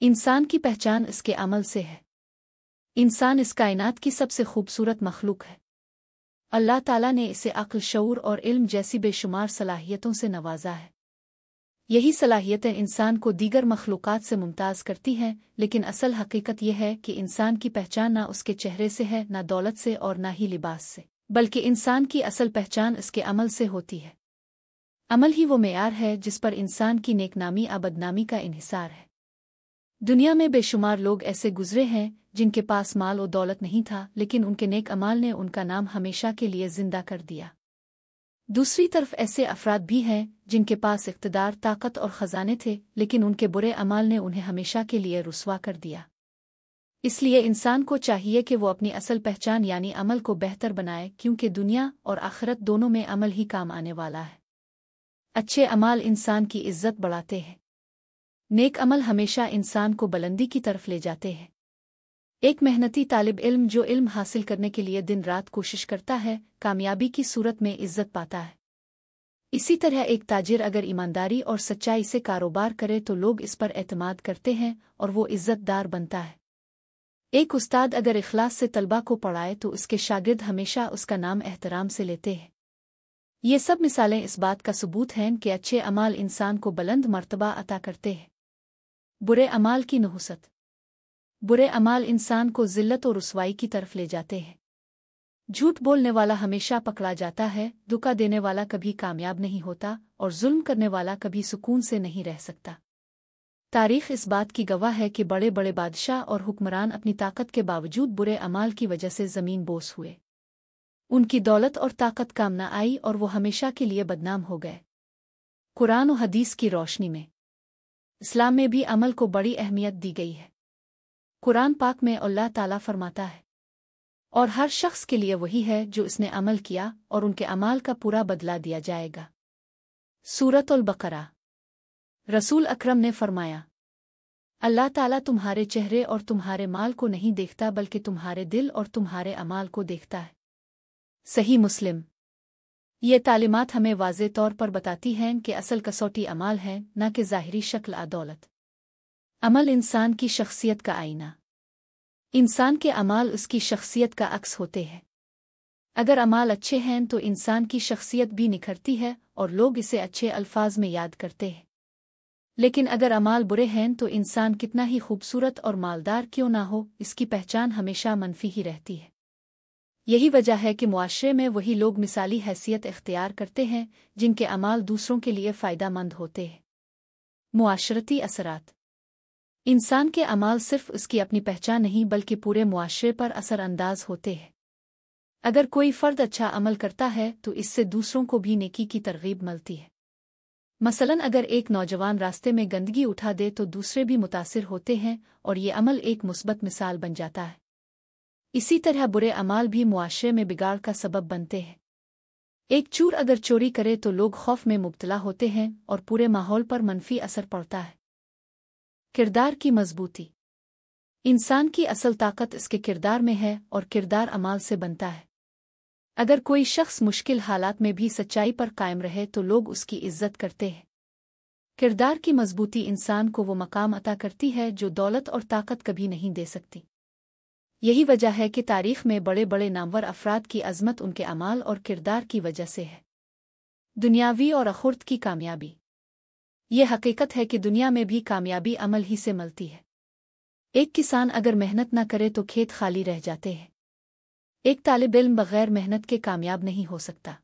इंसान की पहचान इसके अमल से है। इंसान इस कायनात की सबसे खूबसूरत मखलूक है। अल्लाह ताला ने इसे अक्ल, शऊर और इल्म जैसी बेशुमार सलाहियतों से नवाजा है। यही सलाहियतें इंसान को दीगर मखलूकात से मुमताज़ करती हैं, लेकिन असल हकीकत यह है कि इंसान की पहचान ना उसके चेहरे से है, ना दौलत से और ना ही लिबास से, बल्कि इंसान की असल पहचान इसके अमल से होती है। अमल ही वो मेयार है जिस पर इंसान की नेकनामी या बदनामी का इन्हिसार है। दुनिया में बेशुमार लोग ऐसे गुजरे हैं जिनके पास माल और दौलत नहीं था, लेकिन उनके नेक अमाल ने उनका नाम हमेशा के लिए जिंदा कर दिया। दूसरी तरफ ऐसे अफराद भी हैं जिनके पास इख्तिदार, ताकत और ख़जाने थे, लेकिन उनके बुरे अमाल ने उन्हें हमेशा के लिए रुस्वा कर दिया। इसलिए इंसान को चाहिए कि वो अपनी असल पहचान यानी अमल को बेहतर बनाए, क्योंकि दुनिया और आखिरत दोनों में अमल ही काम आने वाला है। अच्छे अमाल इंसान की इज्जत बढ़ाते हैं। नेक अमल हमेशा इंसान को बुलंदी की तरफ ले जाते हैं। एक मेहनती तालिब इल्म जो इल्म हासिल करने के लिए दिन रात कोशिश करता है, कामयाबी की सूरत में इज्जत पाता है। इसी तरह एक ताजिर अगर ईमानदारी और सच्चाई से कारोबार करे तो लोग इस पर एतमाद करते हैं और वो इज्जतदार बनता है। एक उस्ताद अगर इखलास से तलबा को पढ़ाए तो उसके शागिर्द हमेशा उसका नाम एहतराम से लेते हैं। ये सब मिसालें इस बात का सबूत हैं कि अच्छे अमाल इंसान को बुलंद मर्तबा अता करते हैं। बुरे अमाल की नहुसत। बुरे अमाल इंसान को ज़िल्लत और रुसवाई की तरफ ले जाते हैं। झूठ बोलने वाला हमेशा पकड़ा जाता है, धोखा देने वाला कभी कामयाब नहीं होता और जुल्म करने वाला कभी सुकून से नहीं रह सकता। तारीख़ इस बात की गवाह है कि बड़े बड़े बादशाह और हुक्मरान अपनी ताकत के बावजूद बुरे अमाल की वजह से ज़मीन बोस हुए। उनकी दौलत और ताकत काम न आई और वो हमेशा के लिए बदनाम हो गए। कुरान और हदीस की रोशनी में इस्लाम में भी अमल को बड़ी अहमियत दी गई है। कुरान पाक में अल्लाह ताला फरमाता है, और हर शख्स के लिए वही है जो इसने अमल किया और उनके अमाल का पूरा बदला दिया जाएगा। सूरत अल बकरा। रसूल अकरम ने फरमाया, अल्लाह ताला तुम्हारे चेहरे और तुम्हारे माल को नहीं देखता, बल्कि तुम्हारे दिल और तुम्हारे अमाल को देखता है। सही मुस्लिम। ये तालीमात हमें वाज़े तौर पर बताती हैं कि असल कसौटी अमाल है, न कि ज़ाहिरी शक्ल आ दौलत। अमल इंसान की शख्सियत का आईना। इंसान के अमाल उसकी शख्सियत का अक्स होते हैं। अगर अमाल अच्छे हैं तो इंसान की शख्सियत भी निखरती है और लोग इसे अच्छे अल्फाज में याद करते हैं। लेकिन अगर अमाल बुरे हैं तो इंसान कितना ही खूबसूरत और मालदार क्यों ना हो, इसकी पहचान हमेशा मनफी ही रहती है। यही वजह है कि मुआशरे में वही लोग मिसाली हैसियत इख्तियार करते हैं जिनके अमाल दूसरों के लिए फ़ायदामंद होते हैं। मुआशरती असरात। इंसान के अमाल सिर्फ उसकी अपनी पहचान नहीं बल्कि पूरे मुआशरे पर असर अंदाज होते हैं। अगर कोई फ़र्द अच्छा अमल करता है तो इससे दूसरों को भी नेकी की तरगीब मिलती है। मसलन अगर एक नौजवान रास्ते में गंदगी उठा दे तो दूसरे भी मुतासिर होते हैं और ये अमल एक मुस्बत मिसाल बन जाता है। इसी तरह बुरे अमाल भी मुआशरे में बिगाड़ का सबब बनते हैं। एक चोर अगर चोरी करे तो लोग खौफ में मुब्तला होते हैं और पूरे माहौल पर मनफी असर पड़ता है। किरदार की मजबूती। इंसान की असल ताकत इसके किरदार में है और किरदार अमाल से बनता है। अगर कोई शख्स मुश्किल हालात में भी सच्चाई पर कायम रहे तो लोग उसकी इज्जत करते हैं। किरदार की मजबूती इंसान को वो मकाम अता करती है जो दौलत और ताकत कभी नहीं दे सकती। यही वजह है कि तारीख़ में बड़े बड़े नामवर अफराद की अज़मत उनके अमाल और किरदार की वजह से है। दुनियावी और आखिरत की कामयाबी। ये हकीकत है कि दुनिया में भी कामयाबी अमल ही से मिलती है। एक किसान अगर मेहनत न करे तो खेत खाली रह जाते हैं। एक तालिब इल्म बगैर मेहनत के कामयाब नहीं हो सकता।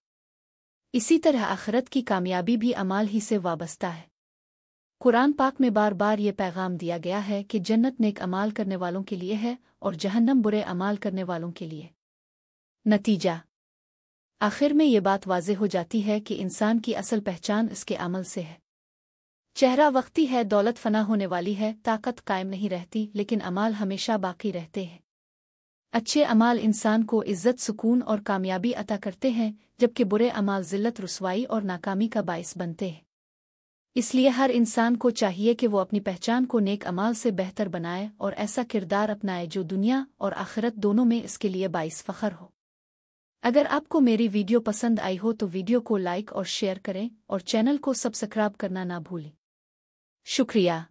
इसी तरह आखिरत की कामयाबी भी अमाल ही से वाबस्ता है। कुरान पाक में बार बार ये पैगाम दिया गया है कि जन्नत नेक अमाल करने वालों के लिए है और जहन्नम बुरे अमाल करने वालों के लिए। नतीजा। आखिर में ये बात वाज़ेह हो जाती है कि इंसान की असल पहचान इसके अमल से है। चेहरा वक्ती है, दौलत फना होने वाली है, ताकत कायम नहीं रहती, लेकिन अमाल हमेशा बाकी रहते हैं। अच्छे अमाल इंसान को इज्जत, सुकून और कामयाबी अता करते हैं, जबकि बुरे अमाल ज़िल्लत, रुसवाई और नाकामी का बाइस बनते हैं। इसलिए हर इंसान को चाहिए कि वो अपनी पहचान को नेक अमाल से बेहतर बनाए और ऐसा किरदार अपनाए जो दुनिया और आखिरत दोनों में इसके लिए बाइस फ़ख्र हो। अगर आपको मेरी वीडियो पसंद आई हो तो वीडियो को लाइक और शेयर करें और चैनल को सब्सक्राइब करना ना भूलें। शुक्रिया।